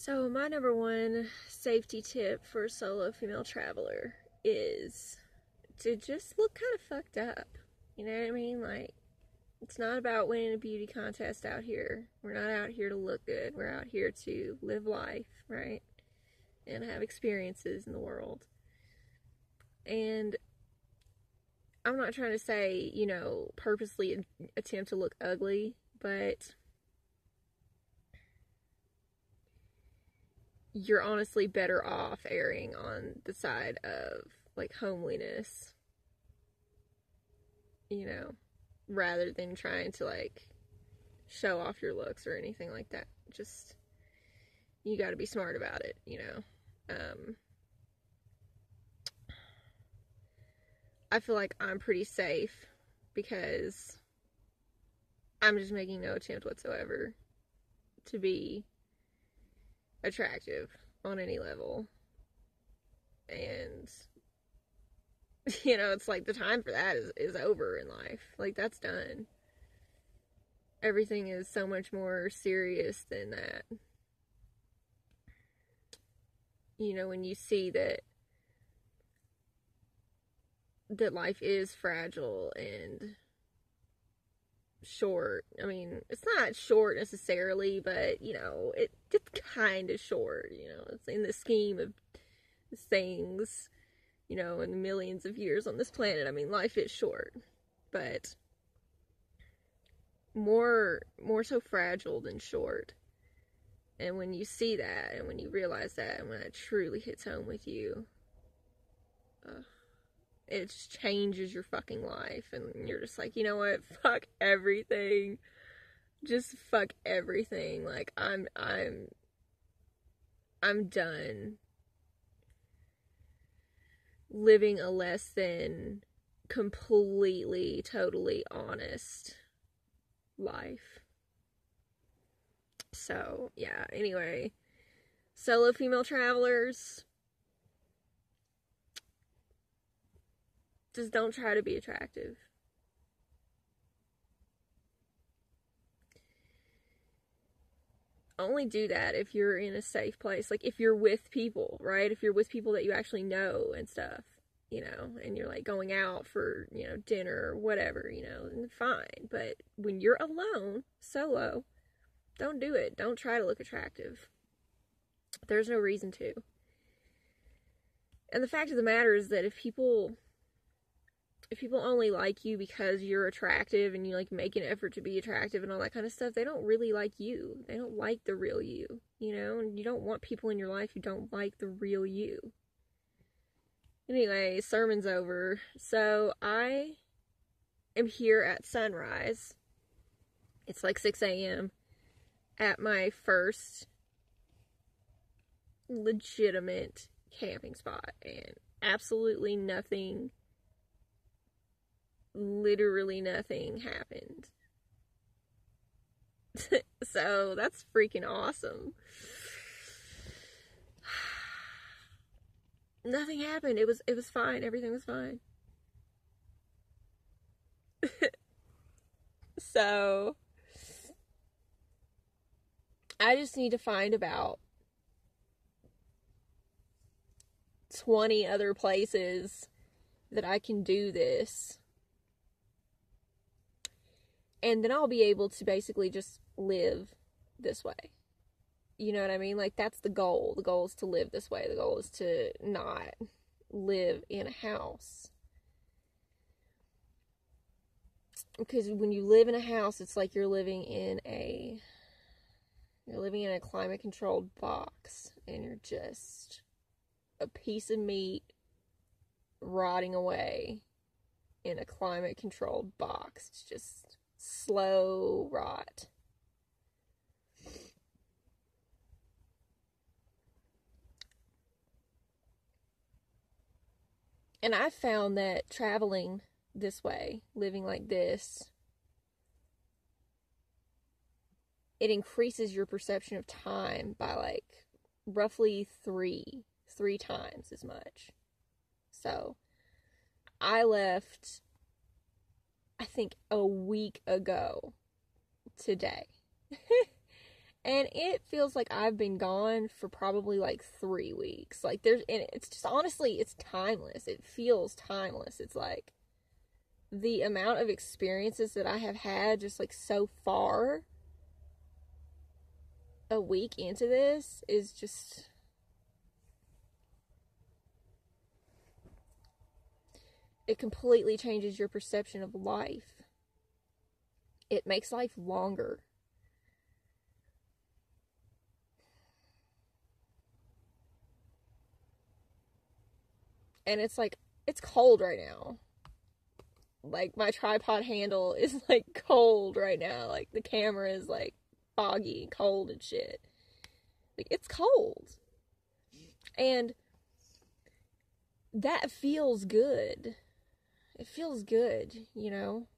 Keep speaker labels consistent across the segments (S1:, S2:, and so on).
S1: So my number one safety tip for a solo female traveler is to just look kind of fucked up. You know what I mean? Like, it's not about winning a beauty contest out here. We're not out here to look good. We're out here to live life, right? And have experiences in the world. And I'm not trying to say, purposely attempt to look ugly, but you're honestly better off erring on the side of, like, homeliness, rather than trying to, like, show off your looks or anything like that. Just, you gotta be smart about it, I feel like I'm pretty safe because I'm just making no attempt whatsoever to be attractive on any level. And it's like the time for that is over in life. Like, that's done. Everything is so much more serious than that. When you see that life is fragile and short. I mean, it's not short necessarily, but, it's kind of short, It's in the scheme of things, in the millions of years on this planet. I mean, life is short, but more so fragile than short. And when you see that, and when you realize that, and when it truly hits home with you, it just changes your fucking life. And you're just like, you know what? Fuck everything. Just fuck everything. Like, I'm done living a less than completely, totally honest life. So, yeah, anyway, solo female travelers, just don't try to be attractive. Only do that if you're in a safe place. Like, if you're with people, right? If you're with people that you actually know and stuff, and you're, like, going out for, dinner or whatever, then fine. But when you're alone, solo, don't do it. Don't try to look attractive. There's no reason to. And the fact of the matter is that if people only like you because you're attractive and you, like, make an effort to be attractive and all that kind of stuff, they don't really like you. They don't like the real you, and you don't want people in your life who don't like the real you. Anyway, sermon's over. So I am here at sunrise. It's like 6 a.m. at my first legitimate camping spot, and absolutely nothing, literally nothing happened. So that's freaking awesome. Nothing happened. It was fine. Everything was fine. So I just need to find about 20 other places that I can do this. And then I'll be able to basically just live this way. You know what I mean? Like, that's the goal. The goal is to live this way. The goal is to not live in a house. Because when you live in a house, it's like you're living in a climate-controlled box. And you're just a piece of meat rotting away in a climate-controlled box. It's just slow rot. And I've found that traveling this way, living like this, it increases your perception of time by, like, roughly three times as much. So I left, I think, a week ago today. And it feels like I've been gone for probably like 3 weeks. Like, and it's just, honestly, it's timeless. It feels timeless. It's like the amount of experiences that I have had just like so far a week into this is just, it completely changes your perception of life. It makes life longer. And it's like, it's cold right now. Like, my tripod handle is like cold right now. Like, the camera is like foggy and cold and shit. Like, it's cold. And that feels good. It feels good, you know?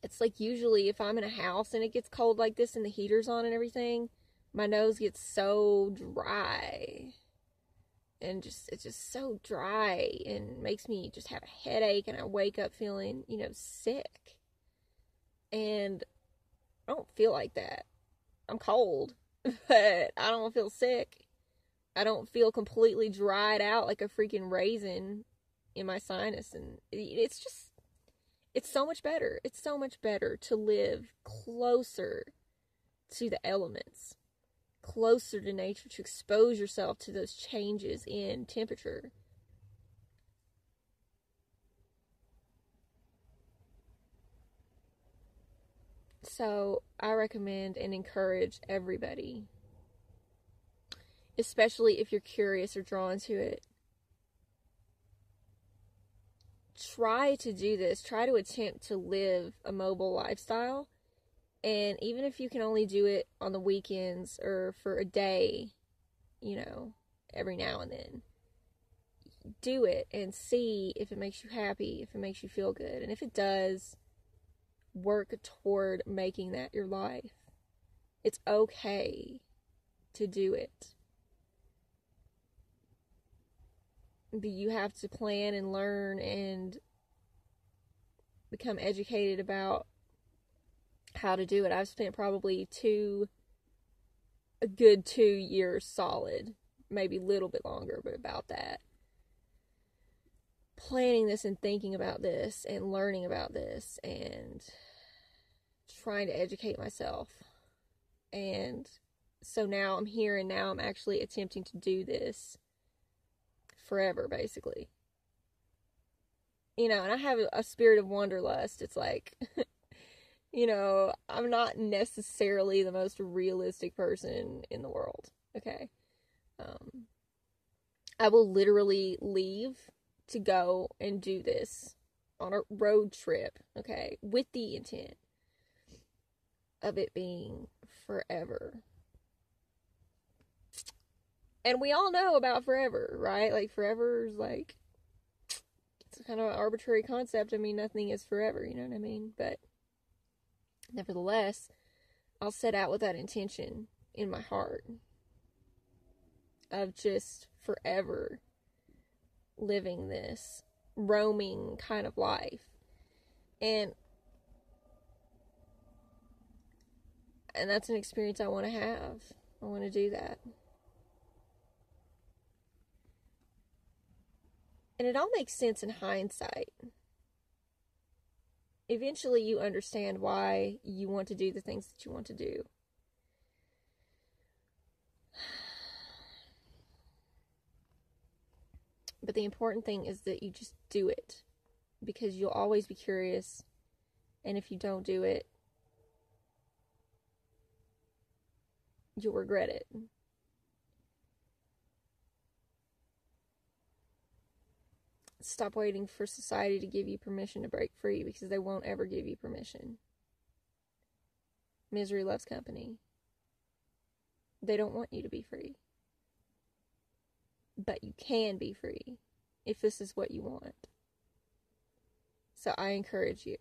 S1: It's like, usually if I'm in a house and it gets cold like this and the heater's on and everything, my nose gets so dry. And it's just so dry and makes me just have a headache, and I wake up feeling, you know, sick. And I don't feel like that. I'm cold, but I don't feel sick. I don't feel completely dried out like a freaking raisin in my sinus. And it's just, it's so much better. It's so much better to live closer to the elements, closer to nature, to expose yourself to those changes in temperature. So I recommend and encourage everybody, especially if you're curious or drawn to it, try to do this. Try to attempt to live a mobile lifestyle. And even if you can only do it on the weekends or for a day, you know, every now and then, do it and see if it makes you happy, if it makes you feel good. And if it does, work toward making that your life. It's okay to do it. But you have to plan and learn and become educated about how to do it. I've spent probably a good 2 years solid, maybe a little bit longer, but about that, planning this and thinking about this and learning about this and trying to educate myself. And so now I'm here, and now I'm actually attempting to do this forever, basically. You know, and I have a spirit of wanderlust. It's like, you know, I'm not necessarily the most realistic person in the world, okay? I will literally leave to go and do this on a road trip, okay, with the intent of it being forever. And we all know about forever, right? Like, forever is like, it's kind of an arbitrary concept. I mean, nothing is forever, you know what I mean? But nevertheless, I'll set out with that intention in my heart of just forever living this roaming kind of life. And that's an experience I want to have. I want to do that. And it all makes sense in hindsight. Eventually you understand why you want to do the things that you want to do. But the important thing is that you just do it, because you'll always be curious, and if you don't do it, you'll regret it. Stop waiting for society to give you permission to break free, because they won't ever give you permission. Misery loves company. They don't want you to be free. But you can be free if this is what you want. So I encourage you.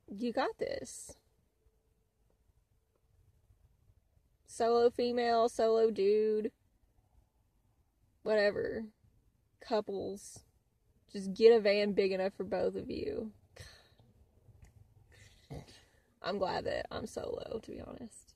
S1: You got this. Solo female, solo dude, whatever. Couples. Just get a van big enough for both of you. I'm glad that I'm solo, to be honest.